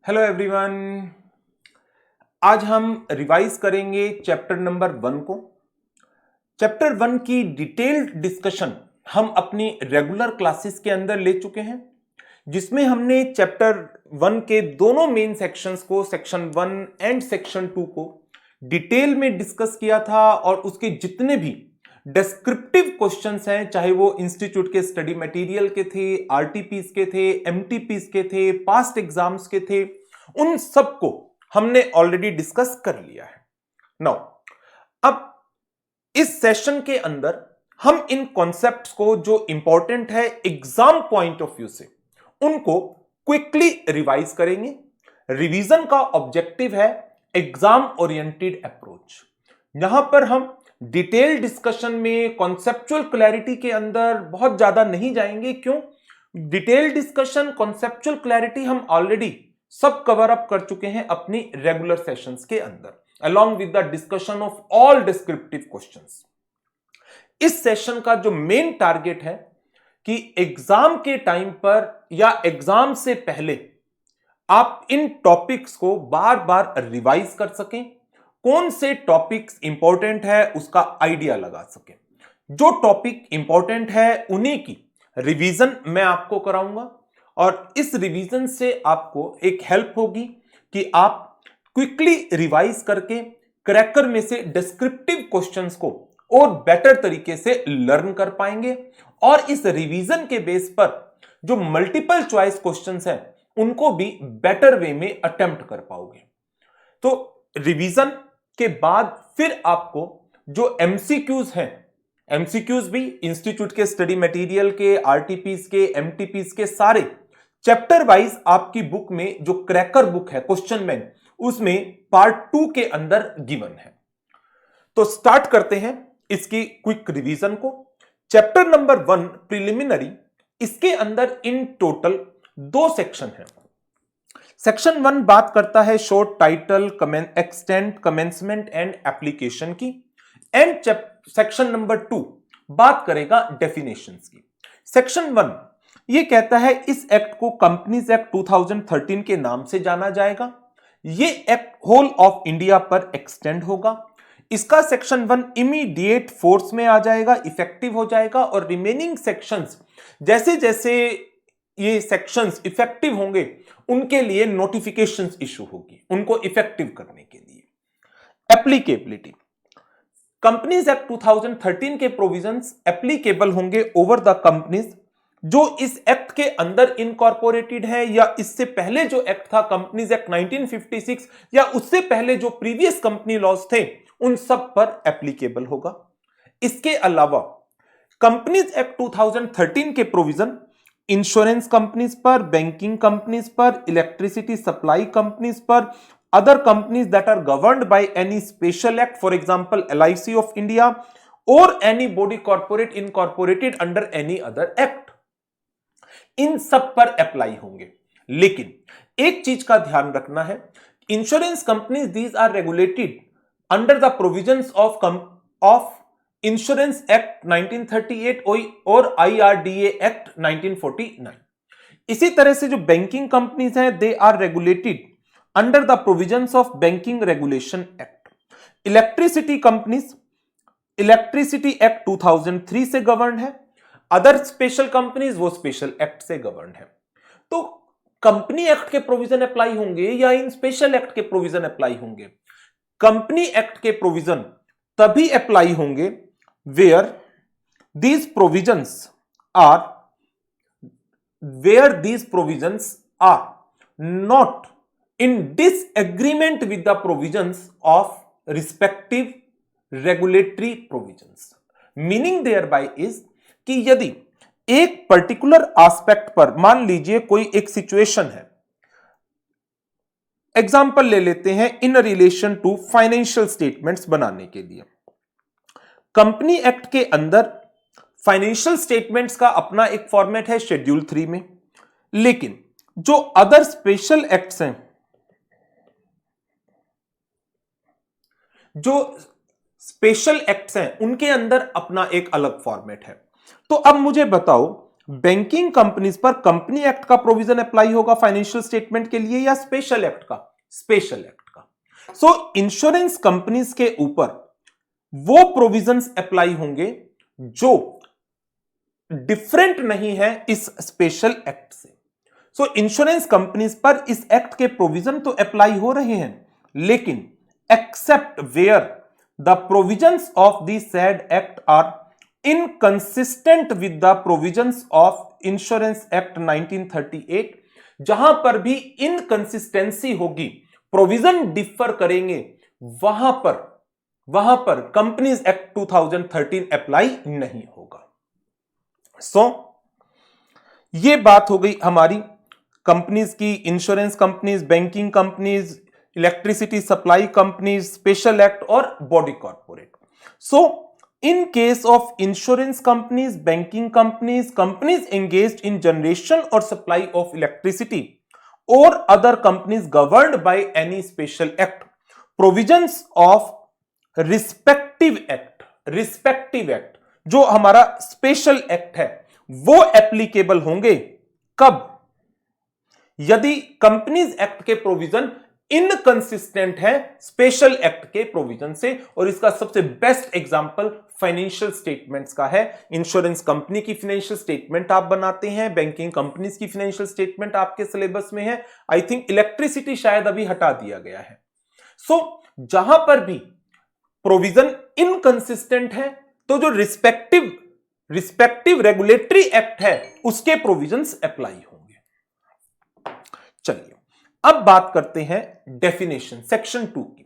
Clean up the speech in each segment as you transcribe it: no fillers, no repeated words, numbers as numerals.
Hello everyone. आज हम revise करेंगे चैप्टर नंबर 1 को। चैप्टर 1 की डिटेल्ड डिस्कशन हम अपनी रेगुलर क्लासेस के अंदर ले चुके हैं, जिसमें हमने चैप्टर 1 के दोनों मेन सेक्शंस को, सेक्शन 1 एंड सेक्शन 2 को डिटेल में डिस्कस किया था और उसके जितने भी डिस्क्रिप्टिव क्वेश्चंस हैं, चाहे वो इंस्टीट्यूट के स्टडी मटेरियल के थे, आरटीपीस के थे, एमटीपीस के थे, पास्ट एग्जाम्स के थे, उन सबको हमने ऑलरेडी डिस्कस कर लिया है। नाउ अब इस सेशन के अंदर हम इन कॉन्सेप्ट्स को जो इंपॉर्टेंट है एग्जाम पॉइंट ऑफ व्यू से, उनको क्विकली रिवाइज करेंगे। रिवीजन का ऑब्जेक्टिव है एग्जाम ओरिएंटेड अप्रोच। यहां पर हम डिटेल डिस्कशन में कॉन्सेप्चुअल क्लैरिटी के अंदर बहुत ज्यादा नहीं जाएंगे। क्यों? डिटेल डिस्कशन, कॉन्सेप्चुअल क्लैरिटी हम ऑलरेडी सब कवर अप कर चुके हैं अपनी रेगुलर सेशंस के अंदर, along with the discussion of all descriptive questions। इस सेशन का जो मेन टारगेट है कि एग्जाम के टाइम पर या एग्जाम से पहले आप इन टॉपिक्स को बार बार रिवाइज कर सकें, कौन से टॉपिक्स इंपॉर्टेंट है उसका आइडिया लगा सकें। जो टॉपिक इंपॉर्टेंट है उन्हीं की रिवीजन मैं आपको कराऊंगा और इस रिवीजन से आपको एक हेल्प होगी कि आप क्विकली रिवाइज करके क्रैकर में से डिस्क्रिप्टिव क्वेश्चंस को और बेटर तरीके से लर्न कर पाएंगे और इस रिवीजन के बेस पर जो मल्टीपल चॉइस क्वेश्चंस हैं उनको भी बेटर वे में अटेम्प्ट कर पाओगे। तो रिवीजन के बाद फिर आपको जो एमसीक्यूज हैं, एमसीक्यूज भी इंस्टीट्यूट के स्टडी मटेरियल के, आरटीपीस के, एमटीपीस के सारे चैप्टर वाइज आपकी बुक में जो क्रैकर बुक है क्वेश्चन बैंक, उसमें पार्ट 2 के अंदर गिवन है। तो स्टार्ट करते हैं इसकी क्विक रिवीजन को। चैप्टर नंबर 1 प्रिलिमिनरी, इसके अंदर इन टोटल 2 सेक्शन हैं। सेक्शन 1 बात करता है short title, extent, commencement and application की, एंड सेक्शन नंबर 2 बात करेगा डेफिनेशंस की। सेक्शन 1 ये कहता है इस एक्ट को कंपनीज एक्ट 2013 के नाम से जाना जाएगा। ये एक्ट होल ऑफ इंडिया पर एक्सटेंड होगा। इसका सेक्शन 1 इमीडिएट फोर्स में आ जाएगा, इफेक्टिव हो जाएगा और रिमेनिंग सेक्शंस जैसे जैसे ये सेक्शंस इफेक्टिव होंगे उनके लिए नोटिफिकेशंस इशू होगी उनको इफेक्टिव करने के लिए। एप्लीकेबिलिटी, कंपनीज एक्ट 2013 के प्रोविजंस एप्लीकेबल होंगे ओवर द कंपनीज जो इस एक्ट के अंदर इनकॉर्पोरेटेड है या इससे पहले जो एक्ट था कंपनीज एक्ट 1956 या उससे पहले जो प्रीवियस कंपनी लॉज थे उन सब पर एप्लीकेबल होगा। इसके अलावा कंपनीज एक्ट 2013 के प्रोविजन इंश्योरेंस कंपनीज पर, बैंकिंग कंपनीज पर, इलेक्ट्रिसिटी सप्लाई कंपनीज पर, other companies that are governed by any special act, for example LIC of India और any body corporate incorporated under any other act, इन सब पर apply होंगे। लेकिन एक चीज का ध्यान रखना है, insurance companies these are regulated under the provisions of insurance act 1938 और IRDA एक्ट 1949। इसी तरह से जो बैंकिंग कंपनीज हैं they are regulated under the provisions of banking regulation act. Electricity companies electricity act 2003 से गवर्न है। अदर स्पेशल कंपनीज वो special act से गवर्न है। तो कंपनी एक्ट के प्रोविजन अप्लाई होंगे या इन स्पेशल एक्ट के प्रोविजन अप्लाई होंगे? कंपनी एक्ट के प्रोविजन तभी अप्लाई होंगे where these provisions are not in disagreement with the provisions of respective regulatory provisions। Meaning thereby is कि यदि एक पर्टिकुलर एस्पेक्ट पर, मान लीजिए कोई एक सिचुएशन है, एग्जाम्पल ले लेते हैं in relation to financial statements बनाने के लिए। कंपनी एक्ट के अंदर फाइनेंशियल स्टेटमेंट्स का अपना एक फॉर्मेट है शेड्यूल 3 में, लेकिन जो अदर स्पेशल एक्ट्स हैं, जो स्पेशल एक्ट्स हैं उनके अंदर अपना एक अलग फॉर्मेट है। तो अब मुझे बताओ, बैंकिंग कंपनीज पर कंपनी एक्ट का प्रोविजन अप्लाई होगा फाइनेंशियल स्टेटमेंट के लिए या स्पेशल एक्ट का? स्पेशल एक्ट का। सो इंश्योरेंस कंपनीज के ऊपर वो प्रोविजंस अप्लाई होंगे जो डिफरेंट नहीं है इस स्पेशल एक्ट से। सो इंश्योरेंस कंपनीज पर इस एक्ट के प्रोविजन तो अप्लाई हो रहे हैं, लेकिन except where the provisions of the said act are inconsistent with the provisions of insurance act 1938, जहां पर भी इनकंसिस्टेंसी होगी, प्रोविजन डिफर करेंगे, वहां पर कंपनीज एक्ट 2013 अप्लाई नहीं होगा। सो ये बात हो गई हमारी कंपनीज की, insurance companies, banking companies, electricity supply companies, special act और body corporate. So in case of insurance companies, banking companies, companies engaged in generation or supply of electricity or other companies governed by any special act, provisions of respective act जो हमारा special act है वो applicable होंगे। कब? यदि companies act के provision inconsistent है special act के प्रोविजन से, और इसका सबसे बेस्ट एग्जांपल फाइनेंशियल स्टेटमेंट्स का है। इंश्योरेंस कंपनी की फाइनेंशियल स्टेटमेंट आप बनाते हैं, बैंकिंग कंपनीज की फाइनेंशियल स्टेटमेंट आपके सिलेबस में है। आई थिंक इलेक्ट्रिसिटी शायद अभी हटा दिया गया है। सो जहां पर भी प्रोविजन इनकंसिस्टेंट है तो जो रिस्पेक्टिव रेगुलेटरी एक्ट है उसके प्रोविजंस अप्लाई होंगे। चलिए अब बात करते हैं डेफिनेशन सेक्शन 2 की।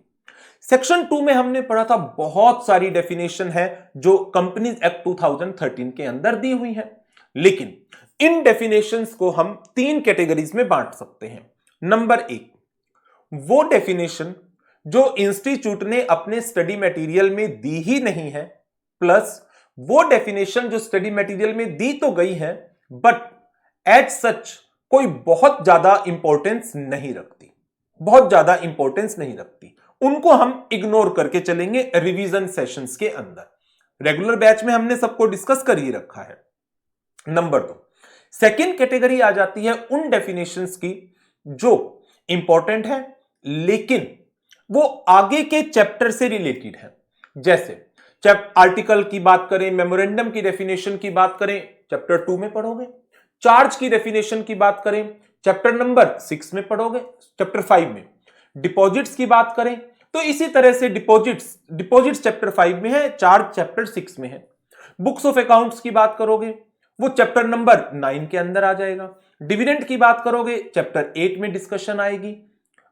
सेक्शन 2 में हमने पढ़ा था बहुत सारी डेफिनेशन है जो कंपनीज एक्ट 2013 के अंदर दी हुई है, लेकिन इन डेफिनेशंस को हम 3 कैटेगरीज में बांट सकते हैं। नंबर 1, वो डेफिनेशन जो इंस्टीट्यूट ने अपने स्टडी मटेरियल में दी ही नहीं है, प्लस वो डेफिनेशन जो स्टडी मटेरियल में दी तो गई है बट एज सच कोई बहुत ज्यादा इंपॉर्टेंस नहीं रखती, उनको हम इग्नोर करके चलेंगे रिवीजन सेशंस के अंदर। रेगुलर बैच में हमने सबको डिस्कस कर ही रखा है। नंबर 2, सेकेंड कैटेगरी आ जाती है उन डेफिनेशंस की जो इंपॉर्टेंट है लेकिन वो आगे के चैप्टर से रिलेटेड है। जैसे आर्टिकल की बात करें, मेमोरेंडम की डेफिनेशन की बात करें, चैप्टर 2 में पढ़ोगे। चार्ज की डेफिनेशन की बात करें, चैप्टर नंबर 6 में पढ़ोगे, चैप्टर 5 में। डिपॉजिट्स की बात करें तो इसी तरह से डिपॉजिट्स चैप्टर 5 में है, चार्ज चैप्टर 6 में है। बुक्स ऑफ अकाउंट्स की बात करोगे वो चैप्टर नंबर 9 के अंदर आ जाएगा। डिविडेंड की बात करोगे चैप्टर 8 में डिस्कशन आएगी।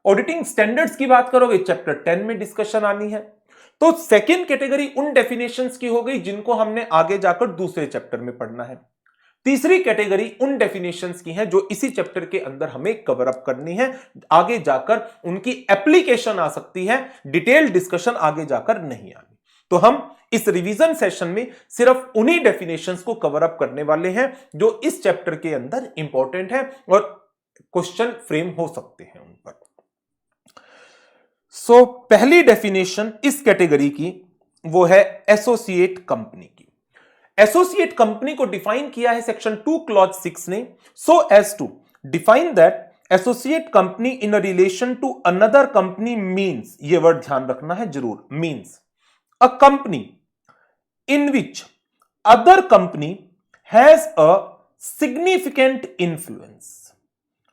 ऑडिटिंग स्टैंडर्ड्स की बात करोगे चैप्टर 10 में डिस्कशन आनी है। तो सेकेंड कैटेगरी उन डेफिनेशंस की हो गई जिनको हमने आगे जाकर दूसरे चैप्टर में पढ़ना है। तीसरी कैटेगरी उन डेफिनेशंस की है जो इसी चैप्टर के अंदर हमें कवर अप करनी है, आगे जाकर उनकी एप्लीकेशन आ सकती है, डिटेल डिस्कशन आगे जाकर नहीं आनी। तो हम इस रिवीजन सेशन में सिर्फ उन्हीं डेफिनेशंस को कवर अप करने वाले हैं जो इस चैप्टर के अंदर इंपॉर्टेंट है और क्वेश्चन फ्रेम हो सकते हैं उन पर। सो पहली डेफिनेशन इस कैटेगरी की वो है एसोसिएट कंपनी की। एसोसिएट कंपनी को डिफाइन किया है सेक्शन 2 क्लॉज 6 ने, so as to define that associate company in a relation to another company means, ये वर्ड ध्यान रखना है जरूर, means a company in which other company has a significant influence,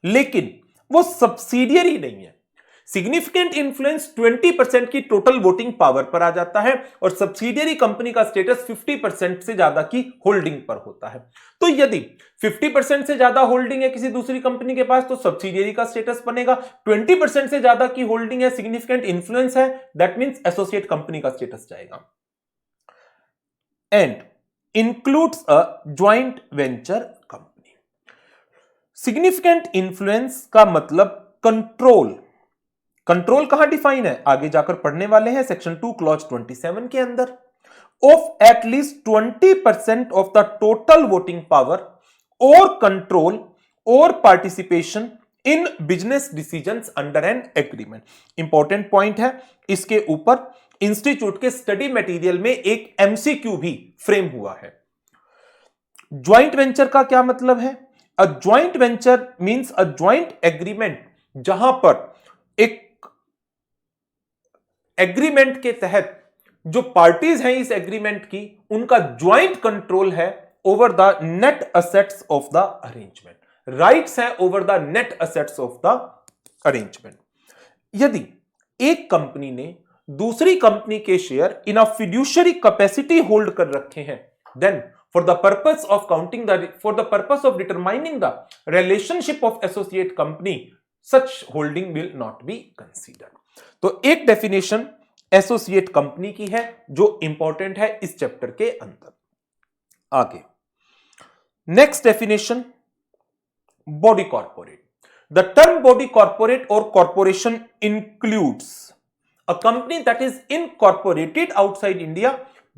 लेकिन वो सब्सिडियरी नहीं है। सिग्निफिकेंट इन्फ्लुएंस 20% की टोटल वोटिंग पावर पर आ जाता है और सब्सिडियरी कंपनी का स्टेटस 50% से ज्यादा की होल्डिंग पर होता है। तो यदि 50% से ज्यादा होल्डिंग है किसी दूसरी कंपनी के पास तो सब्सिडियरी का स्टेटस बनेगा। 20% से ज्यादा की होल्डिंग है, सिग्निफिकेंट इन्फ्लुएंस है, दैट मींस एसोसिएट कंपनी का स्टेटस जाएगा। And includes a joint venture company. Significant influence का मतलब कंट्रोल कहां डिफाइन है, आगे जाकर पढ़ने वाले हैं सेक्शन 2 क्लॉज 27 के अंदर। Of at least 20% of the total voting power और कंट्रोल और participation in business decisions under an agreement. Important point है, इसके ऊपर इंस्टीट्यूट के स्टडी मटेरियल में एक एमसीक्यू भी फ्रेम हुआ है। ज्वाइंट वेंचर का क्या मतलब है? A joint venture means a joint agreement, जहां पर एक एग्रीमेंट के तहत जो पार्टीज हैं इस एग्रीमेंट की, उनका ज्वाइंट कंट्रोल है over the net assets of the arrangement, rights है over the net assets of the arrangement. यदि एक कंपनी ने दूसरी कंपनी के share in a fiduciary capacity hold कर रखे हैं, then for the purpose of for the purpose of determining the relationship of associate company, such holding will not be considered। तो एक डेफिनेशन एसोसिएट कंपनी की है जो important है इस चैप्टर के अंदर। आगे next definition, body corporate. The term body corporate और corporation includes a company that is incorporated outside India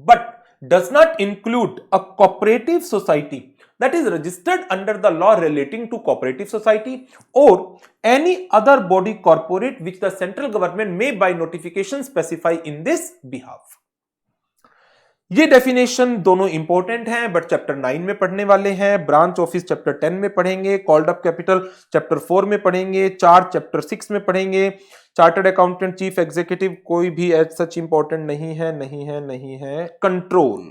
but does not include a cooperative society that is registered under the law relating to cooperative society or any other body corporate which the central government may by notification specify in this behalf। ये definition दोनों important हैं but chapter 9 में पढ़ने वाले हैं। Branch office chapter 10 में पढ़ेंगे, called up capital chapter 4 में पढ़ेंगे, चार्ट चैप्टर 6 में पढ़ेंगे, चार्टर्ड अकाउंटेंट चीफ एग्जीक्यूटिव कोई भी एज सच इंपॉर्टेंट नहीं है। कंट्रोल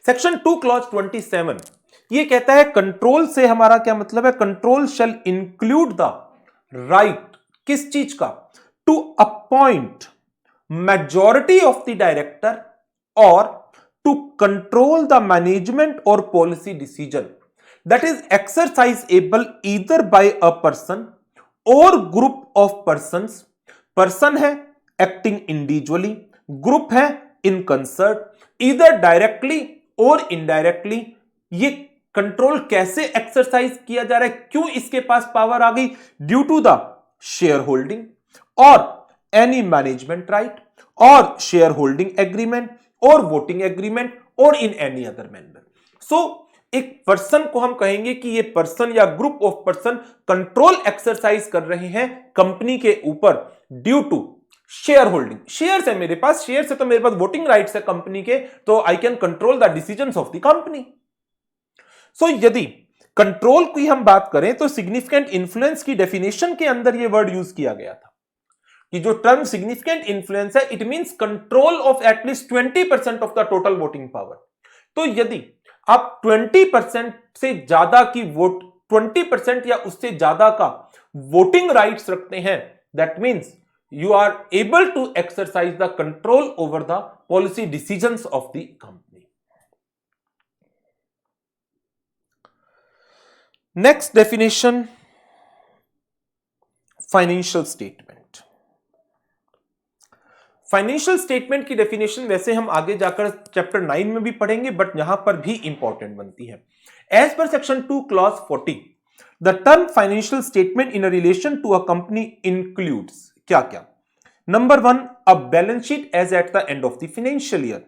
सेक्शन 2 क्लॉज 27 ये कहता है कंट्रोल से हमारा क्या मतलब है? Control shall include the right, किस चीज का? To appoint majority of the director or to control the management or policy decision that is exercisable either by a person or group of persons। person है acting individually, group है in concert, either directly or indirectly। ये control कैसे exercise किया जा रहा है, क्यों इसके पास पावर आ गई? Due to the share holding और any management right or shareholding agreement or voting agreement or in any other manner। so एक पर्सन को हम कहेंगे कि ये पर्सन या group of person control exercise कर रहे हैं कंपनी के ऊपर due to shareholding. Shares है मेरे पास, शेयर से तो मेरे पास वोटिंग राइट्स है कंपनी के, तो I can control the decisions of the company. So यदि कंट्रोल की हम बात करें तो सिग्निफिकेंट इन्फ्लुएंस की डेफिनेशन के अंदर ये वर्ड यूज किया गया था कि जो टर्म सिग्निफिकेंट इन्फ्लुएंस है it means control of at least 20% of the total voting power. तो यदि आप 20% से ज्यादा की वोट 20% या उससे ज्यादा का वोटिंग राइट्स रखते हैं, that means you are able to exercise the control over the policy decisions of the company. Next definition, financial statement. Financial statement की डेफिनेशन वैसे हम आगे जाकर चैप्टर 9 में भी पढ़ेंगे बट यहां पर भी इंपॉर्टेंट बनती है। As per section 2 clause 40 the term financial statement in relation to a company includes क्या क्या? Number 1 a balance sheet as at the end of the financial year.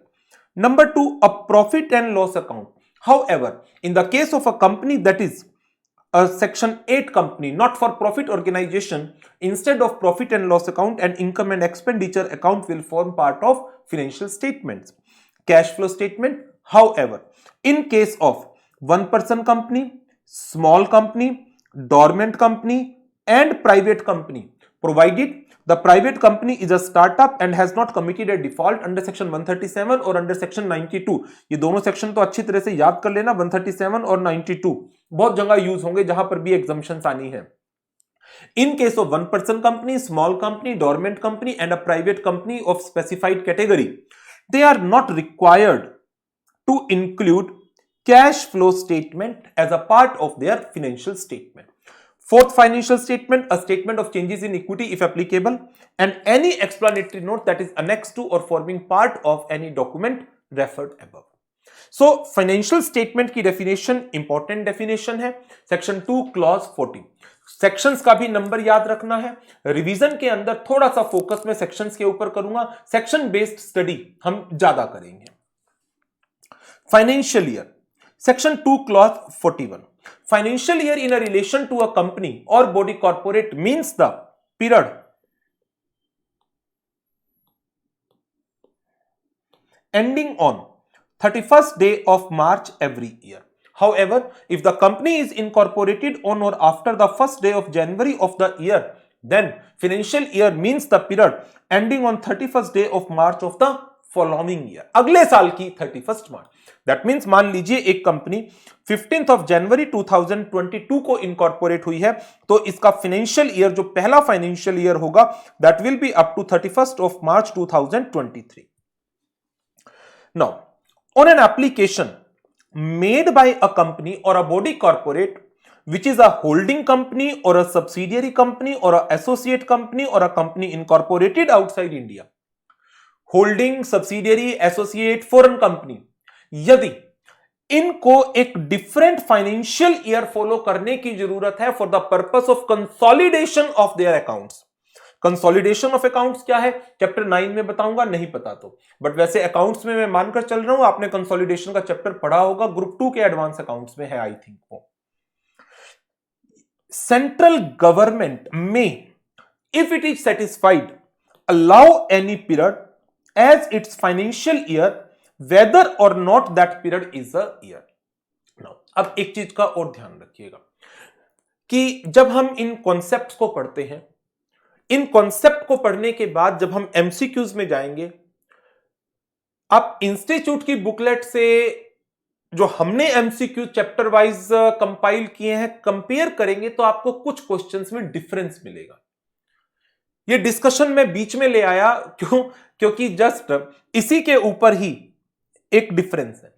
Number 2 a profit and loss account. However in the case of a company that is a section 8 company, not for profit organization, instead of profit and loss account and income and expenditure account will form part of financial statements, cash flow statement। However, in case of one person company, small company, dormant company and private company, provided the private company is a startup and has not committed a default under section 137 और under section 92। ये दोनों section तो अच्छी तरह से याद कर लेना, 137 और 92 बहुत जगह यूज होंगे जहां पर भी एग्जम्पशंस आनी है। In case of one person company, small company, dormant company and a private company of specified category, they are not required to include cash flow statement as a part of their financial statement। Fourth financial statement, a statement of changes in equity if applicable and any explanatory note that is annexed to or forming part of any document referred above। So financial statement की definition important definition है, section 2 clause 40। Sections का भी number याद रखना है। Revision के अंदर थोड़ा सा फोकस में सेक्शंस के ऊपर करूंगा, सेक्शन बेस्ड स्टडी हम ज्यादा करेंगे। Financial year, section 2 clause 41। Financial year in a relation to a company और body corporate means the period ending on 31st day of March every year. However, if the company is incorporated on or after the first day of January of the year, then financial year means the period ending on 31st day of March of the following year. अगले साल की 31st March. That means मान लीजिए एक company 15th of January 2022 को incorporate हुई है, तो इसका फाइनेंशियल ईयर जो पहला फाइनेंशियल ईयर होगा that will be up to 31st of March 2023. Now, on an application made by a company or a body corporate which is a holding company or a subsidiary company or a associate company or a company incorporated outside India, holding, subsidiary, associate, foreign company, यदि इनको एक different financial year follow करने की जरूरत है for the purpose of consolidation of their accounts. Consolidation of accounts क्या है chapter 9 में बताऊंगा, नहीं पता तो, बट वैसे अकाउंट्स में मैं मानकर चल रहा हूं आपने कंसोलिडेशन का चैप्टर पढ़ा होगा, ग्रुप 2 के एडवांस अकाउंट्स में है आई थिंक वो. सेंट्रल गवर्नमेंट में if it is satisfied allow any period as its financial year whether और not that period is a year. Now अब एक चीज का और ध्यान रखिएगा कि जब हम इन कॉन्सेप्ट्स को पढ़ते हैं, इन कॉन्सेप्ट को पढ़ने के बाद जब हम एमसीक्यूज में जाएंगे, आप इंस्टीट्यूट की बुकलेट से जो हमने एमसीक्यू चैप्टर वाइज कंपाइल किए हैं कंपेयर करेंगे तो आपको कुछ क्वेश्चंस में डिफरेंस मिलेगा. ये डिस्कशन मैं बीच में ले आया क्योंकि जस्ट इसी के ऊपर ही एक डिफरेंस है.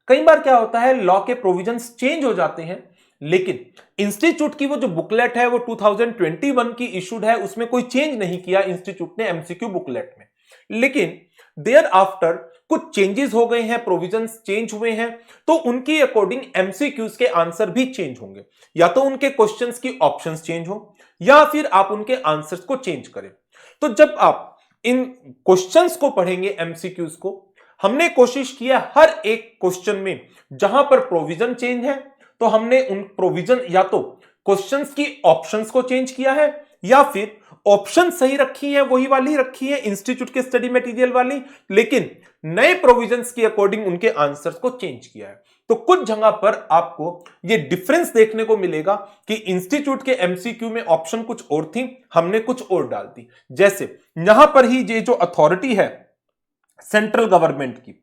कई बार क्या होता है लॉ के प्रोविजंस चेंज हो जाते हैं, लेकिन इंस्टीट्यूट की वो जो बुकलेट है वो 2021 की इशूड है, उसमें कोई चेंज नहीं किया इंस्टीट्यूट ने एमसीक्यू बुकलेट में, लेकिन देयर आफ्टर कुछ चेंजेस हो गए हैं, प्रोविजंस चेंज हुए हैं, तो उनकी अकॉर्डिंग एमसीक्यूज के आंसर भी चेंज होंगे. या तो उनके क्वेश्चंस की ऑप्शंस चेंज हो या फिर आप उनके आंसर्स को चेंज करें. तो जब आप इन क्वेश्चंस को पढ़ेंगे एमसीक्यूज को, हमने कोशिश किया हर एक क्वेश्चन में जहां पर प्रोविजन चेंज है तो हमने उन प्रोविजन या तो क्वेश्चंस की ऑप्शंस को चेंज किया है या फिर ऑप्शन सही रखी है, वही वाली रखी है इंस्टीट्यूट के स्टडी मटेरियल वाली, लेकिन नए प्रोविजंस के अकॉर्डिंग उनके आंसर्स को चेंज किया है. तो कुछ जगह पर आपको ये डिफरेंस देखने को मिलेगा कि इंस्टीट्यूट के एमसीक्यू में ऑप्शन कुछ और थी, हमने कुछ और डाल दी. जैसे यहां पर ही ये जो अथॉरिटी है सेंट्रल गवर्नमेंट की,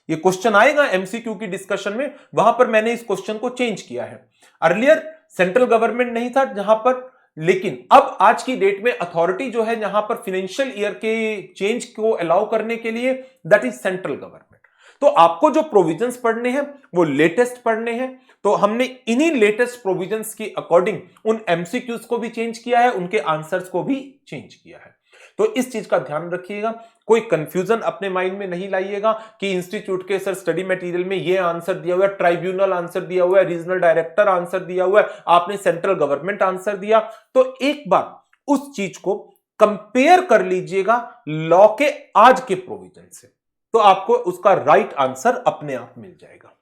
ये क्वेश्चन आएगा एमसीक्यू की डिस्कशन में, वहां पर मैंने इस क्वेश्चन को चेंज किया है. अर्लियर सेंट्रल गवर्नमेंट नहीं था जहां पर, लेकिन अब आज की डेट में अथॉरिटी जो है जहां पर फाइनेंशियल ईयर के चेंज को अलाउ करने के लिए, दैट इज सेंट्रल गवर्नमेंट. तो आपको जो प्रोविजंस पढ़ने हैं वो लेटेस्ट पढ़ने हैं, तो हमने इन्हीं लेटेस्ट प्रोविजंस के अकॉर्डिंग उन एमसीक्यूज को भी चेंज किया है, उनके आंसर्स को भी चेंज किया है. तो इस चीज का ध्यान रखिएगा, कोई कंफ्यूजन अपने माइंड में नहीं लाइएगा कि इंस्टीट्यूट के सर स्टडी मटेरियल में ये आंसर दिया हुआ है, ट्राइब्यूनल आंसर दिया हुआ है, रीजनल डायरेक्टर आंसर दिया हुआ है, आपने सेंट्रल गवर्नमेंट आंसर दिया. तो एक बार उस चीज को कंपेयर कर लीजिएगा लॉ के आज के प्रोविजन से, तो आपको उसका राइट आंसर अपने आप मिल जाएगा.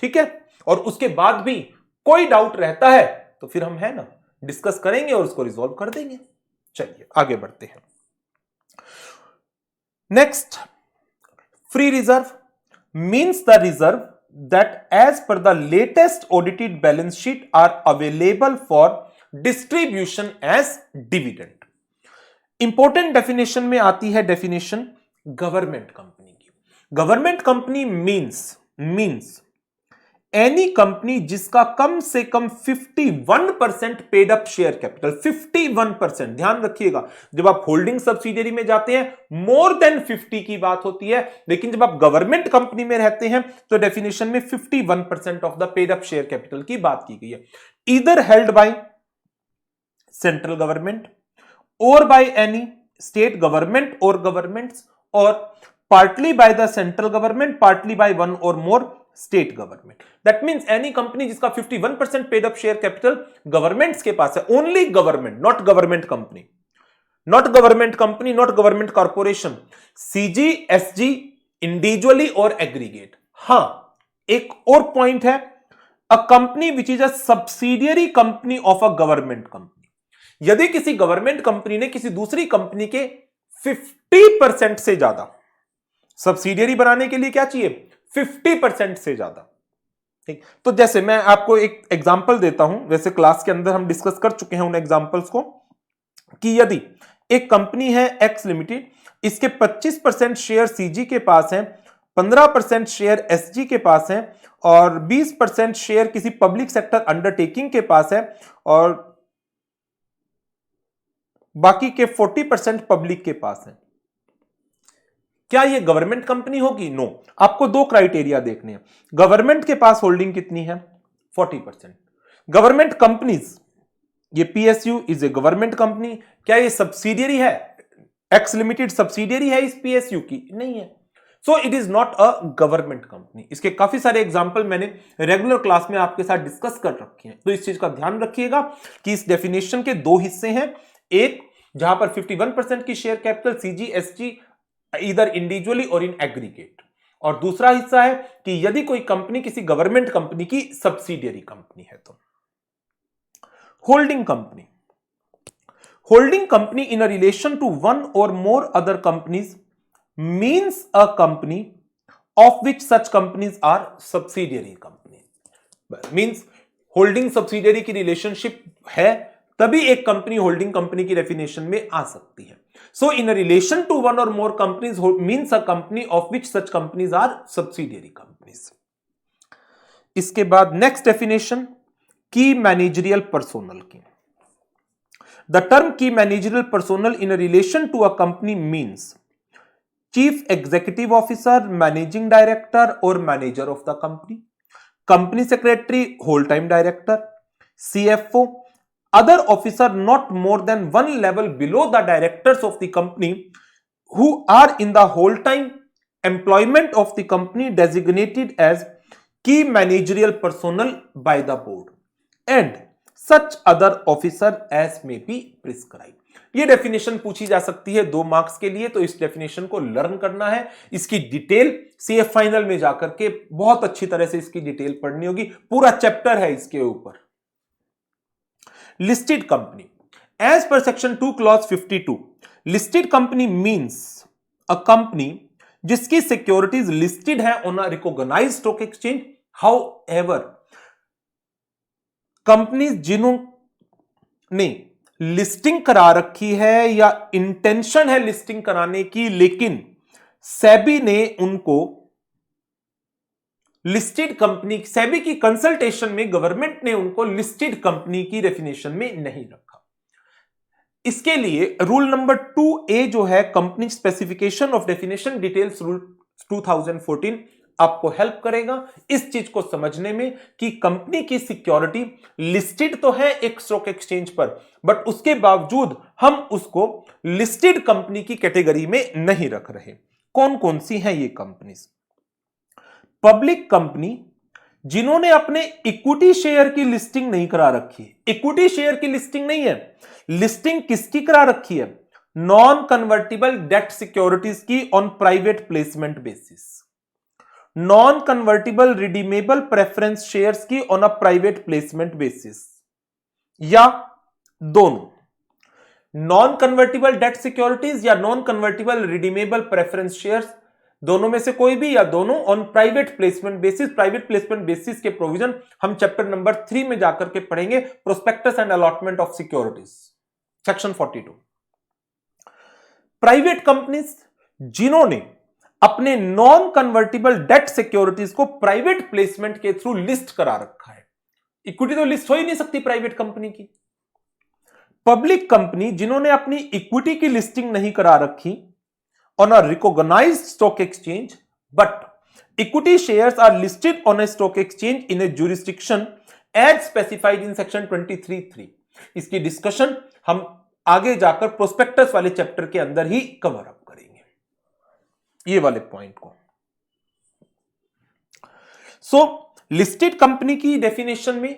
ठीक है, और उसके बाद भी कोई डाउट रहता है तो फिर हम है ना डिस्कस करेंगे और उसको रिजॉल्व कर देंगे. चलिए आगे बढ़ते हैं. Next, free reserve means the reserve that as per the latest audited balance sheet are available for distribution as dividend. Important definition में आती है definition government company की. Government company means any company जिसका कम से कम 51% पेड अप शेयर कैपिटल, 51%. ध्यान रखिएगा, जब आप होल्डिंग सब्सिडियरी में जाते हैं मोर देन 50 की बात होती है, लेकिन जब आप गवर्नमेंट कंपनी में रहते हैं तो डेफिनेशन में 51% of the paid up share capital की बात की गई है. Either held by central government और बाय एनी स्टेट गवर्नमेंट और गवर्नमेंट्स, और partly by the central government, partly by one और more state government. That means any company जिसका 51% paid up share capital governments के पास है, only government, not government company, not government company, not government corporation, CG, SG, individually और aggregate. हां, एक और point है, a company which is a subsidiary company of a government company. यदि किसी गवर्नमेंट कंपनी ने किसी दूसरी कंपनी के 50% से ज्यादा, सब्सिडियरी बनाने के लिए क्या चाहिए 50% से ज्यादा। ठीक, तो जैसे मैं आपको एक एग्जांपल देता हूं, वैसे क्लास के अंदर हम डिस्कस कर चुके हैं उन एग्जांपल्स को, कि यदि एक कंपनी है एक्स लिमिटेड, इसके 25% शेयर सीजी के पास है, 15% शेयर एसजी के पास है और 20% शेयर किसी पब्लिक सेक्टर अंडरटेकिंग के पास है और बाकी के 40% पब्लिक के पास है। क्या ये गवर्नमेंट कंपनी होगी? नो। आपको दो क्राइटेरिया देखने हैं। गवर्नमेंट के पास होल्डिंग कितनी है? 40%। गवर्नमेंट कंपनीज, ये PSU is a government company. क्या ये सब्सिडियरी है? एक्स लिमिटेड सब्सिडियरी है इस पीएसयू की? नहीं है। So it is not a government company. इसके काफी सारे एग्जांपल मैंने रेगुलर क्लास में आपके साथ डिस्कस कर रखे हैं, तो इस चीज का ध्यान रखिएगा कि इस डेफिनेशन के दो हिस्से हैं। एक जहां पर 51% की शेयर कैपिटल सीजी एसजी इधर इंडिविजुअली और इन एग्रीगेट, और दूसरा हिस्सा है कि यदि कोई कंपनी किसी गवर्नमेंट कंपनी की सब्सिडियरी कंपनी है तो। Holding company, holding company in a relation to one or more other companies means a company of which such companies are subsidiary company. Means holding subsidiary की relationship है तभी एक company holding company की definition में आ सकती है। So in a relation to one or more companies means a company of which such companies are subsidiary companies. इसके बाद नेक्स्ट डेफिनेशन की मैनेजरियल पर्सोनल की। The term key managerial personnel in a relation to a company means chief executive officer, managing director or manager of the company, company secretary, whole-time director, CFO, other officer not more than one level below the directors of the company who are in the whole-time employment of the company designated as key managerial personnel by the board and such other officer as may be prescribed। ये definition पूछी जा सकती है 2 marks के लिए, तो इस definition को लर्न करना है। इसकी डिटेल सीएफ फाइनल में जाकर के बहुत अच्छी तरह से इसकी डिटेल पढ़नी होगी, पूरा चैप्टर है इसके ऊपर। Listed company, as per section 2 clause 52, listed company means a company जिसकी सिक्योरिटीज लिस्टेड है on a recognised stock exchange. However companies जिन्होंने लिस्टिंग करा रखी है या इंटेंशन है लिस्टिंग कराने की, लेकिन सेबी ने उनको लिस्टेड कंपनी, सेबी की कंसल्टेशन में गवर्नमेंट ने उनको लिस्टेड कंपनी की डेफिनेशन में नहीं रखा। इसके लिए रूल नंबर 2A जो है company specification of definition details rule 2014 आपको हेल्प करेगा इस चीज को समझने में कि कंपनी की सिक्योरिटी लिस्टेड तो है एक स्टॉक एक्सचेंज पर, बट उसके बावजूद हम उसको लिस्टेड कंपनी की कैटेगरी में नहीं रख रहे। कौन कौन सी हैं ये कंपनीज? पब्लिक कंपनी जिन्होंने अपने इक्विटी शेयर की लिस्टिंग नहीं करा रखी है। इक्विटी शेयर की लिस्टिंग नहीं है, लिस्टिंग किसकी करा रखी है? नॉन कन्वर्टिबल डेट सिक्योरिटीज की on private placement basis, non convertible redeemable preference shares की on a private placement basis, या दोनों, नॉन कन्वर्टिबल डेट सिक्योरिटीज या non convertible redeemable preference shares, दोनों में से कोई भी या दोनों on private placement basis. Private placement basis के प्रोविजन हम चैप्टर नंबर 3 में जाकर के पढ़ेंगे, prospectus and allotment of securities, section 42। Private companies जिन्होंने अपने नॉन कन्वर्टिबल डेट सिक्योरिटीज को प्राइवेट प्लेसमेंट के थ्रू लिस्ट करा रखा है। इक्विटी तो लिस्ट हो ही नहीं सकती प्राइवेट कंपनी की। पब्लिक कंपनी जिन्होंने अपनी इक्विटी की लिस्टिंग नहीं करा रखी on a recognised stock exchange, but equity shares are listed on a stock exchange in a jurisdiction as specified in section 23(3). इसकी डिस्कशन हम आगे जाकर प्रोस्पेक्टस वाले चैप्टर के अंदर ही कवर अप करेंगे, ये वाले पॉइंट को। सो लिस्टेड कंपनी की डेफिनेशन में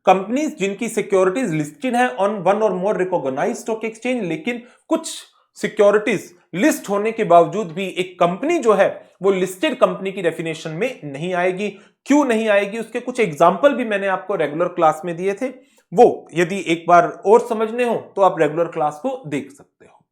कंपनीज जिनकी सिक्योरिटीज लिस्टेड है ऑन वन और मोर रिकॉग्नाइज्ड स्टॉक एक्सचेंज, लेकिन कुछ सिक्योरिटीज लिस्ट होने के बावजूद भी एक कंपनी जो है वो लिस्टेड कंपनी की डेफिनेशन में नहीं आएगी। क्यों नहीं आएगी? उसके कुछ एग्जांपल भी मैंने आपको रेगुलर क्लास में दिए थे, वो यदि एक बार और समझने हो तो आप रेगुलर क्लास को देख सकते हो,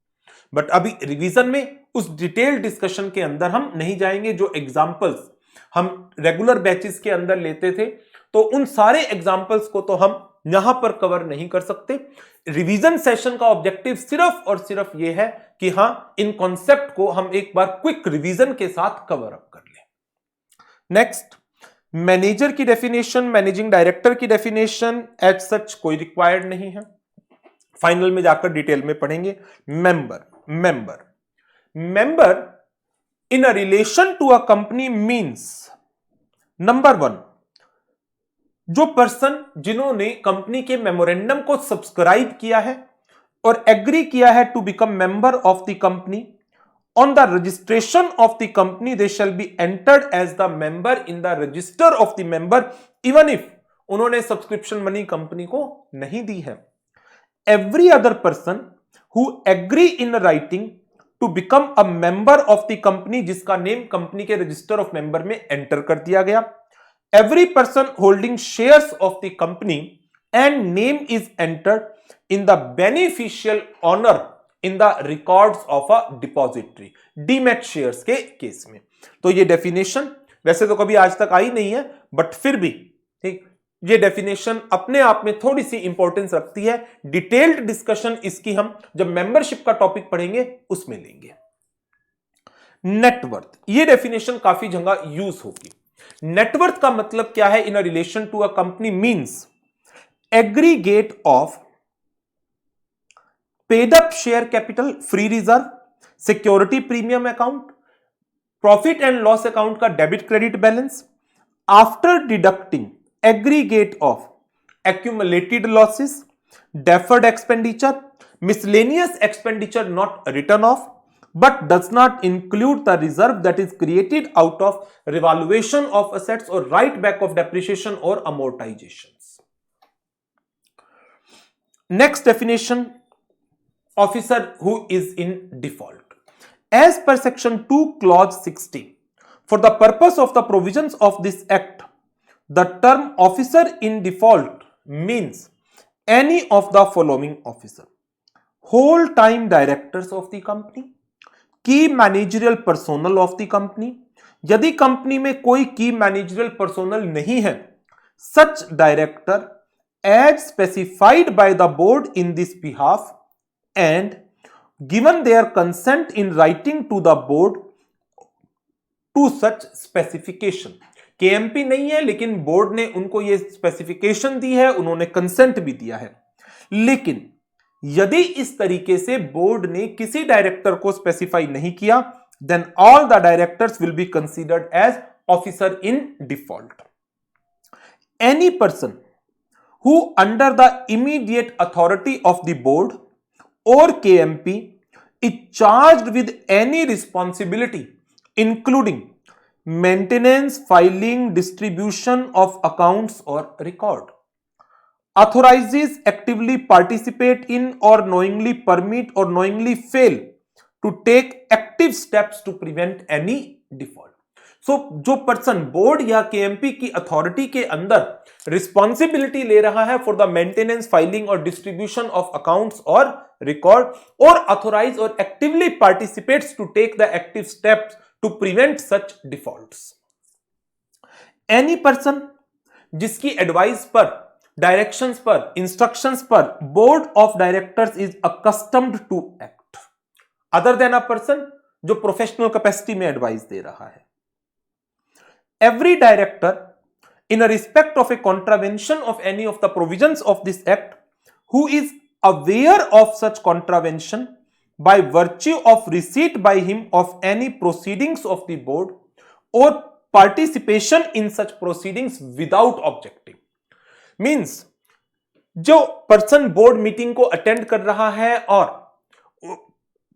बट अभी रिवीजन में उस डिटेल डिस्कशन के अंदर हम नहीं जाएंगे। जो एग्जांपल्स हम रेगुलर बैचेस के अंदर लेते थे, तो उन सारे एग्जाम्पल्स को तो हम यहां पर कवर नहीं कर सकते। रिवीजन सेशन का ऑब्जेक्टिव सिर्फ और सिर्फ यह है कि हां, इन कॉन्सेप्ट को हम एक बार क्विक रिवीजन के साथ कवर अप कर लें। नेक्स्ट, मैनेजर की डेफिनेशन, मैनेजिंग डायरेक्टर की डेफिनेशन एज सच कोई रिक्वायर्ड नहीं है, फाइनल में जाकर डिटेल में पढ़ेंगे। Member in a relation to a company means, number 1, जो पर्सन जिन्होंने कंपनी के मेमोरेंडम को सब्सक्राइब किया है और एग्री किया है to become member of the company, on the registration of the company they shall be entered as the member in the register of the member even if उन्होंने subscription money company को नहीं दी है। Every other person who agree in writing to become a member of the company, जिसका name company के register of member में enter कर दिया गया। Every person holding shares of the company and name is entered in the beneficial owner in the records of a depository, demat shares के case में। तो ये डेफिनेशन वैसे तो कभी आज तक आई नहीं है, बट फिर भी ठीक, ये डेफिनेशन अपने आप में थोड़ी सी इंपॉर्टेंस रखती है। डिटेल्ड डिस्कशन इसकी हम जब मेंबरशिप का टॉपिक पढ़ेंगे उसमें लेंगे। नेटवर्थ, ये डेफिनेशन काफी जगह यूज होगी। नेटवर्थ का मतलब क्या है? In a relation to a company means aggregate of paid up share capital, free reserve, security premium account, profit and loss account का debit credit balance after deducting aggregate of accumulated losses, deferred expenditure, miscellaneous expenditure not written off but does not include the reserve that is created out of revaluation of assets or write back of depreciation or amortizations. Next definition, officer who is in default. As per section 2 clause 60, for the purpose of the provisions of this act, the term officer in default means any of the following officer: whole time directors of the company, key managerial personnel of the company, यदि company में कोई की managerial personnel नहीं है, such director as specified by the board in this behalf and given their consent in writing to the board to such specification। KMP नहीं है लेकिन board ने उनको ये स्पेसिफिकेशन दी है, उन्होंने कंसेंट भी दिया है। लेकिन यदि इस तरीके से बोर्ड ने किसी डायरेक्टर को स्पेसिफाई नहीं किया, then all the directors will be considered as officer in default. Any person who under the immediate authority of the board or KMP is charged with any responsibility including maintenance, filing, distribution of accounts or record, authorizes actively participate in or knowingly permit or knowingly fail to take active steps to prevent any default। So जो person board या KMP की authority के अंदर responsibility ले रहा है for the maintenance, filing और distribution of accounts और रिकॉर्ड, और ऑथोराइज और actively participates to take the active steps to prevent such defaults. Any person जिसकी एडवाइस पर, डायरेक्शंस पर, इंस्ट्रक्शंस पर board of directors is accustomed to act, other than a person जो professional capacity में advice दे रहा है। Every director, in a respect of a contravention of any of the provisions of this act, who is aware of such contravention by virtue of receipt by him of any proceedings of the board or participation in such proceedings without objecting, means जो person board meeting को attend कर रहा है और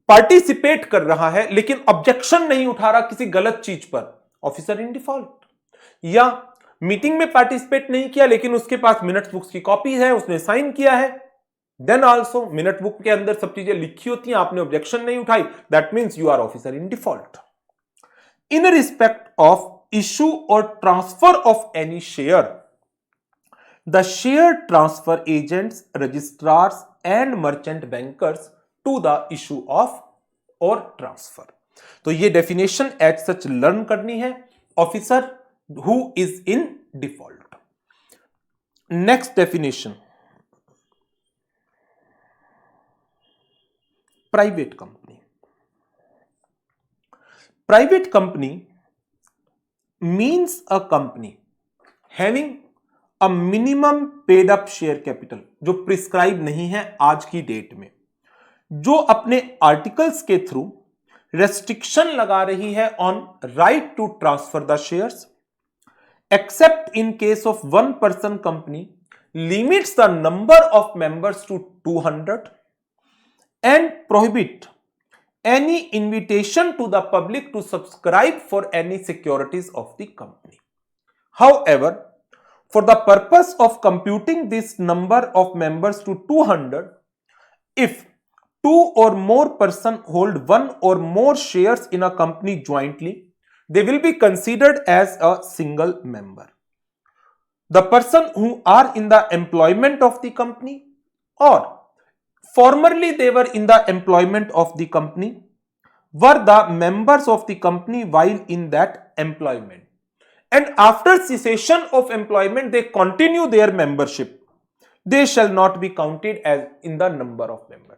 participate कर रहा है लेकिन ऑब्जेक्शन नहीं उठा रहा किसी गलत चीज पर, ऑफिसर इन डिफॉल्ट। या मीटिंग में पार्टिसिपेट नहीं किया लेकिन उसके पास मिनट बुक्स की कॉपी है, उसने साइन किया है, देन आल्सो मिनट बुक के अंदर सब चीजें लिखी होती हैं, आपने ऑब्जेक्शन नहीं उठाई, that means you are officer in default. In respect of issue और transfer of any share, the share transfer agents, registrars and merchant bankers to the issue of और ट्रांसफर। तो ये डेफिनेशन एज सच लर्न करनी है, officer who is in default. Next definition, private company. Private company means a company having a minimum paid up share capital, जो prescribe नहीं है आज की डेट में, जो अपने आर्टिकल्स के थ्रू रेस्ट्रिक्शन लगा रही है on right to transfer the shares, except in case of one person company, limits the number of members to 200 and prohibit any invitation to the public to subscribe for any securities of the company. However, for the purpose of computing this number of members to 200, if two or more persons hold one or more shares in a company jointly, they will be considered as a single member. The person who are in the employment of the company or formerly they were in the employment of the company were the members of the company while in that employment, and after cessation of employment they continue their membership, they shall not be counted as in the number of members.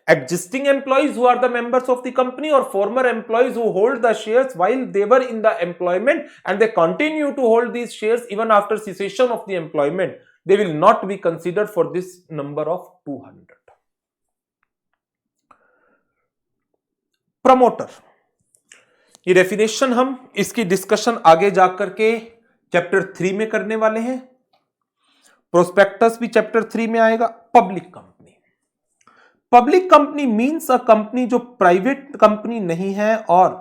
Existing employees who are the members of the company or former employees who hold the shares while they were in the employment and they continue to hold these shares even after cessation of the employment, they will not be considered for this number of 200. Promoter, ये definition हम इसकी discussion आगे जाकर के chapter 3 में करने वाले हैं। प्रोस्पेक्टस भी चैप्टर 3 में आएगा। Public company, public company means a company जो प्राइवेट कंपनी नहीं है और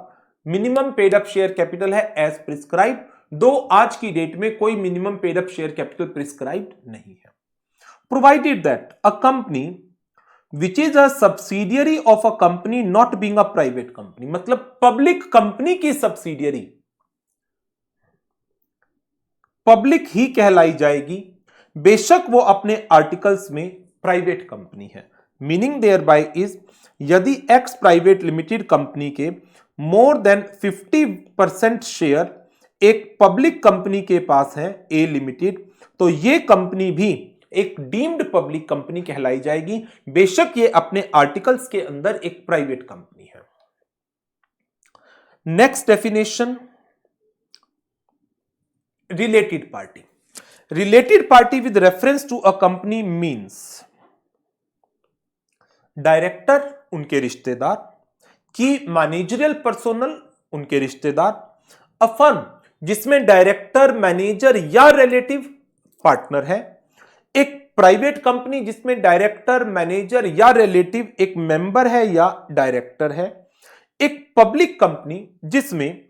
minimum paid up share capital है एज प्रिस्क्राइब, दो आज की डेट में कोई minimum paid up share capital prescribed नहीं है। Provided that a company which is a subsidiary of a company not being a private company, मतलब पब्लिक कंपनी की सब्सिडियरी पब्लिक ही कहलाई जाएगी, बेशक वो अपने आर्टिकल्स में प्राइवेट कंपनी है। मीनिंग देयर बाय इज, यदि एक्स प्राइवेट लिमिटेड कंपनी के मोर देन 50% शेयर एक पब्लिक कंपनी के पास है ए लिमिटेड, तो ये कंपनी भी एक डीम्ड पब्लिक कंपनी कहलाई जाएगी, बेशक ये अपने आर्टिकल्स के अंदर एक प्राइवेट कंपनी है। Next definition, related party. Related party with reference to a company means director उनके रिश्तेदार, की मैनेजरियल पर्सोनल उनके रिश्तेदार, अ फर्म जिसमें डायरेक्टर मैनेजर या रिलेटिव पार्टनर है, एक प्राइवेट कंपनी जिसमें डायरेक्टर मैनेजर या रिलेटिव एक मेंबर है या डायरेक्टर है, एक पब्लिक कंपनी जिसमें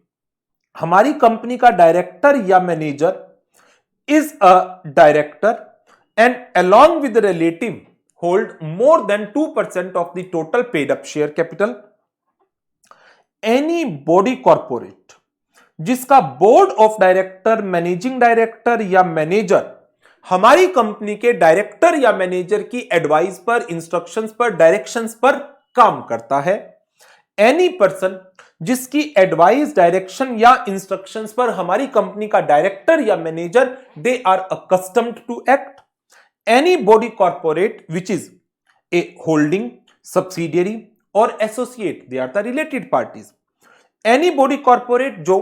हमारी कंपनी का डायरेक्टर या manager is a director and along with relative hold more than 2% of the total paid up share capital, any body corporate जिसका board of director, managing director या manager हमारी company के director या manager की advice पर, instructions पर, directions पर काम करता है, एनी पर्सन जिसकी एडवाइस, डायरेक्शन या इंस्ट्रक्शंस पर हमारी कंपनी का डायरेक्टर या manager they are accustomed to act, any body corporate which is a holding, subsidiary और associate, they are the related parties. Any body corporate जो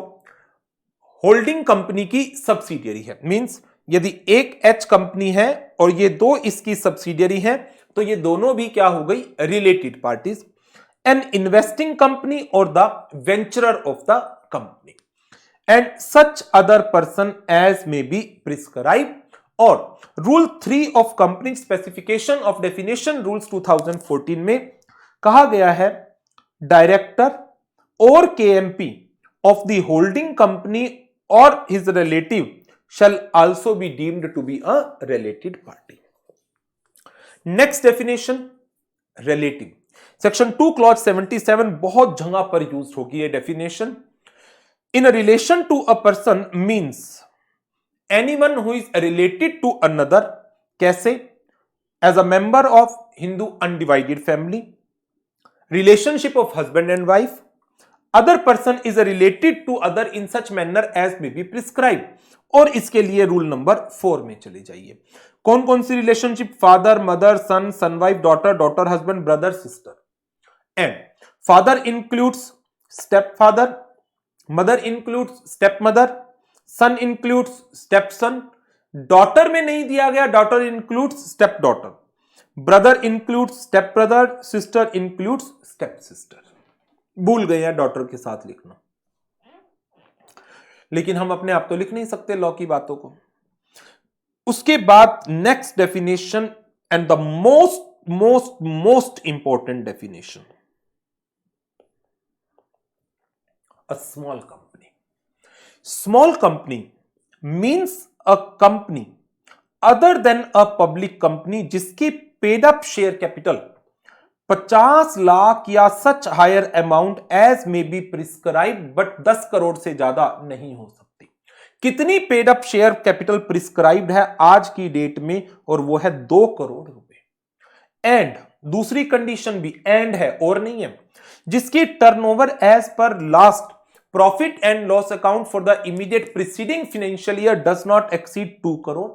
होल्डिंग कंपनी की subsidiary है, means यदि एक एच कंपनी है और ये दो इसकी सब्सिडियरी हैं, तो ये दोनों भी क्या हो गई, related parties. An investing company और the venturer of the company and such other person as may be prescribe. और रूल 3 ऑफ company specification of definition rules 2014 में कहा गया है, डायरेक्टर और KMP of the holding company और his relative shall also be deemed to be a related party. Next definition, relative. Section 2 clause 77 बहुत जगह पर यूज होगी ये definition. In a relation to a person means anyone who is related to another, कैसे? As a member of Hindu undivided family, relationship of husband and wife, other person is related to other in such manner as may be prescribe. और इसके लिए rule number 4 में चले जाइए। कौन कौन सी relationship? Father, mother, son, son wife, daughter, daughter husband, brother, sister. And father includes stepfather, mother includes stepmother, son includes stepson, daughter में नहीं दिया गया, daughter includes stepdaughter, brother includes stepbrother, sister includes stepsister. भूल गए हैं daughter के साथ लिखना, लेकिन हम अपने आप तो लिख नहीं सकते लॉ की बातों को। उसके बाद next definition and the most most most important definition, a small company. Small company means a company other than a public company जिसकी paid up share capital 50 lakh या such higher amount as may be prescribe but 10 crore से ज्यादा नहीं हो सकती। कितनी paid up share capital prescribed है आज की डेट में? और वो है 2 करोड़ रुपए। एंड दूसरी कंडीशन भी एंड है और नहीं है, जिसकी turnover as per last profit and loss account for the immediate preceding financial year does not exceed 2 crore,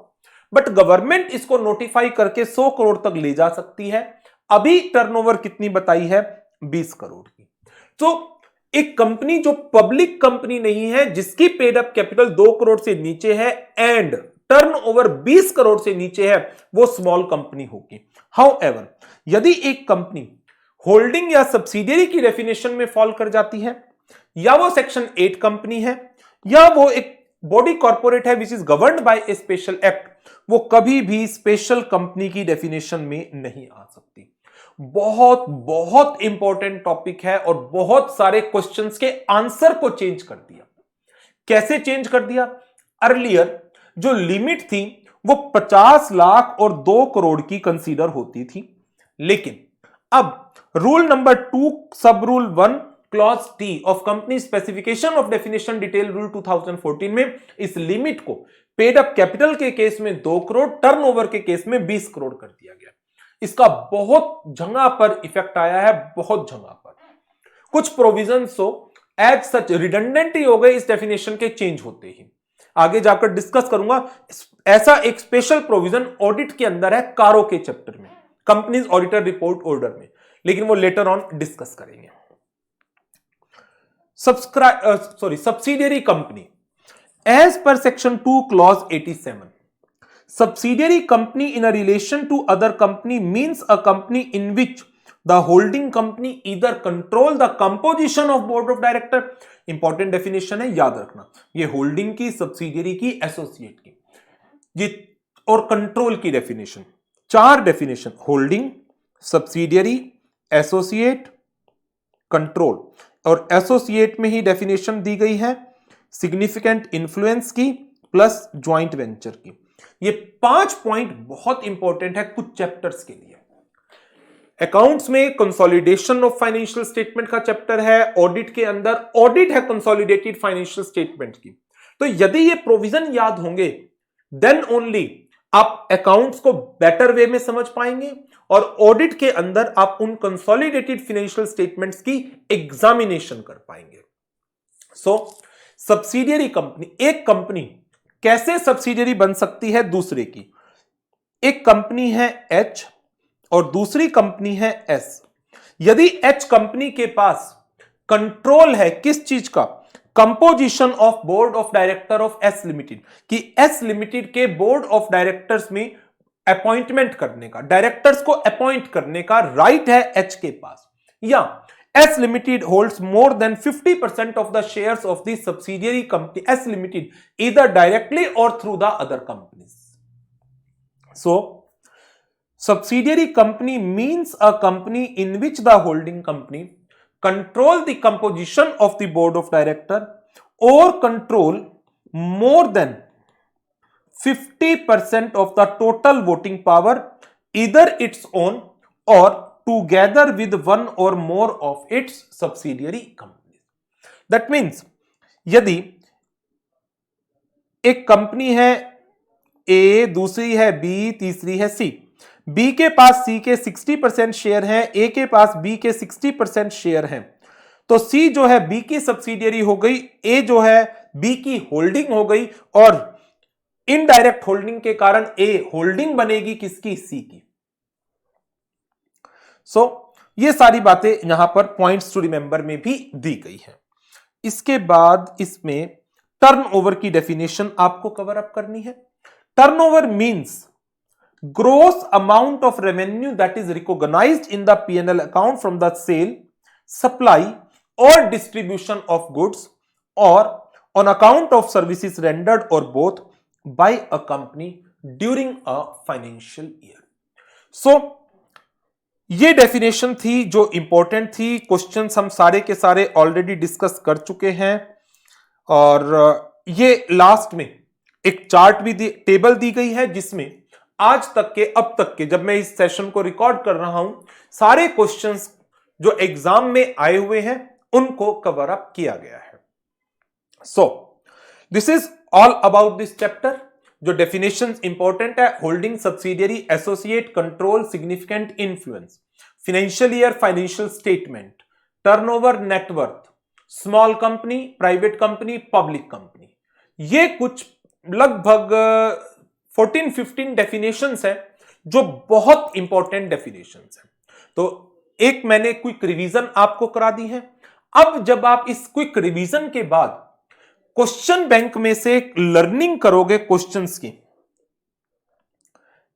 but government इसको नोटिफाई करके 100 करोड़ तक ले जा सकती है। अभी टर्नओवर कितनी बताई है? 20 करोड़ की। तो एक कंपनी जो पब्लिक कंपनी नहीं है, जिसकी पेड अप कैपिटल 2 करोड़ से नीचे है एंड टर्नओवर 20 करोड़ से नीचे है, वो स्मॉल कंपनी होगी। हाउएवर, यदि एक कंपनी होल्डिंग या सब्सिडियरी की डेफिनेशन में फॉल कर जाती है, या वो सेक्शन 8 कंपनी है, या वो एक बॉडी कॉर्पोरेट है which is governed bye A special act, वो कभी भी स्पेशल कंपनी की डेफिनेशन में नहीं आ सकती। बहुत बहुत इंपॉर्टेंट टॉपिक है और बहुत सारे क्वेश्चंस के आंसर को चेंज कर दिया। कैसे चेंज कर दिया? अर्लियर जो लिमिट थी वो 50 लाख और 2 करोड़ की कंसीडर होती थी, लेकिन अब रूल नंबर 2 सब rule 1 clause T of company specification of definition detail rule 2014 में इस लिमिट को पेड अप कैपिटल के केस में 2 करोड़, टर्नओवर के केस में 20 करोड़ कर दिया गया। इसका बहुत जगह पर इफेक्ट आया है, बहुत जगह पर। कुछ प्रोविजंस तो एज सच रिडंडेंट ही हो गए इस डेफिनेशन के चेंज होते ही। आगे जाकर डिस्कस करूंगा। ऐसा एक स्पेशल प्रोविजन ऑडिट के अंदर है, कारो के चैप्टर में, कंपनीज ऑडिटर रिपोर्ट ऑर्डर में, लेकिन वो लेटर ऑन डिस्कस करेंगे। Subsidiary company as per section 2 clause 87, subsidiary company in a relation to other company means a company in which the holding company either control the composition of board of director। Important definition है, याद रखना। ये holding की, subsidiary की, associate की, ये और control की definition, 4 definition, holding, subsidiary, associate, control. और एसोसिएट में ही डेफिनेशन दी गई है सिग्निफिकेंट इन्फ्लुएंस की प्लस ज्वाइंट वेंचर की। ये 5 पॉइंट बहुत इंपॉर्टेंट है कुछ चैप्टर्स के लिए। अकाउंट्स में कंसोलिडेशन ऑफ फाइनेंशियल स्टेटमेंट का चैप्टर है, ऑडिट के अंदर ऑडिट है कंसोलिडेटेड फाइनेंशियल स्टेटमेंट की। तो यदि ये प्रोविजन याद होंगे देन ओनली आप अकाउंट्स को बेटर वे में समझ पाएंगे और ऑडिट के अंदर आप उन कंसोलिडेटेड फाइनेंशियल स्टेटमेंट्स की एग्जामिनेशन कर पाएंगे। सो सब्सिडियरी कंपनी, एक कंपनी कैसे सब्सिडियरी बन सकती है दूसरे की? एक कंपनी है एच और दूसरी कंपनी है एस। यदि एच कंपनी के पास कंट्रोल है किस चीज का? Composition of board of director of S limited, कि एस लिमिटेड के बोर्ड ऑफ डायरेक्टर्स में अपॉइंटमेंट करने का, डायरेक्टर्स को अपॉइंट करने का राइट है एच के पास, या S Limited holds more than 50% of the shares of the subsidiary company S Limited either directly or through the other companies. So, subsidiary company means a company in which the holding company control the composition of the board of director or control more than 50% of the total voting power, either its own or together with one or more of its subsidiary companies। That means यदि एक company है ए, दूसरी है B, तीसरी है सी, B के पास सी के 60% share हैं, ए के पास बी के 60% शेयर हैं, तो सी जो है बी की सब्सिडियरी हो गई, ए जो है बी की होल्डिंग हो गई, और इनडायरेक्ट होल्डिंग के कारण ए होल्डिंग बनेगी किसकी, सी की। ये सारी बातें यहां पर पॉइंट्स टू रिमेंबर में भी दी गई है। इसके बाद इसमें टर्नओवर की डेफिनेशन आपको कवर अप करनी है। Turnover means gross amount of revenue that is recognized in the P&L account from the sale, supply or distribution of goods or on account of services rendered or both by a company during a financial year. So ये definition थी जो important थी। Questions हम सारे के सारे already discuss कर चुके हैं, और ये लास्ट में एक चार्ट भी टेबल दी गई है जिसमें आज तक के, अब तक के, जब मैं इस सेशन को रिकॉर्ड कर रहा हूं, सारे क्वेश्चंस जो एग्जाम में आए हुए हैं उनको कवर अप किया गया है। सो this is all about this chapter. जो डेफिनेशन इंपॉर्टेंट है, holding, subsidiary, associate, control, significant, influence, financial year, financial statement, turnover, net worth, small company, private company, public company, ये कुछ लगभग 14-15 डेफिनेशंस है जो बहुत इंपॉर्टेंट डेफिनेशंस है। तो एक मैंने क्विक रिवीजन आपको करा दी है। अब जब आप इस क्विक रिवीजन के बाद क्वेश्चन बैंक में से लर्निंग करोगे क्वेश्चंस की,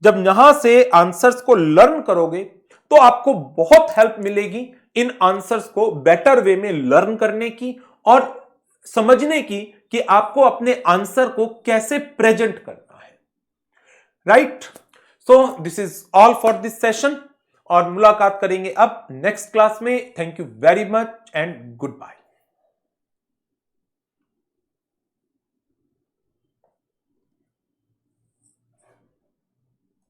जब यहां से आंसर्स को लर्न करोगे तो आपको बहुत हेल्प मिलेगी इन आंसर्स को बेटर वे में लर्न करने की और समझने की कि आपको अपने आंसर को कैसे प्रेजेंट करना है। Right? So this is all for this session, और मुलाकात करेंगे अब नेक्स्ट क्लास में। Thank you very much and good bye.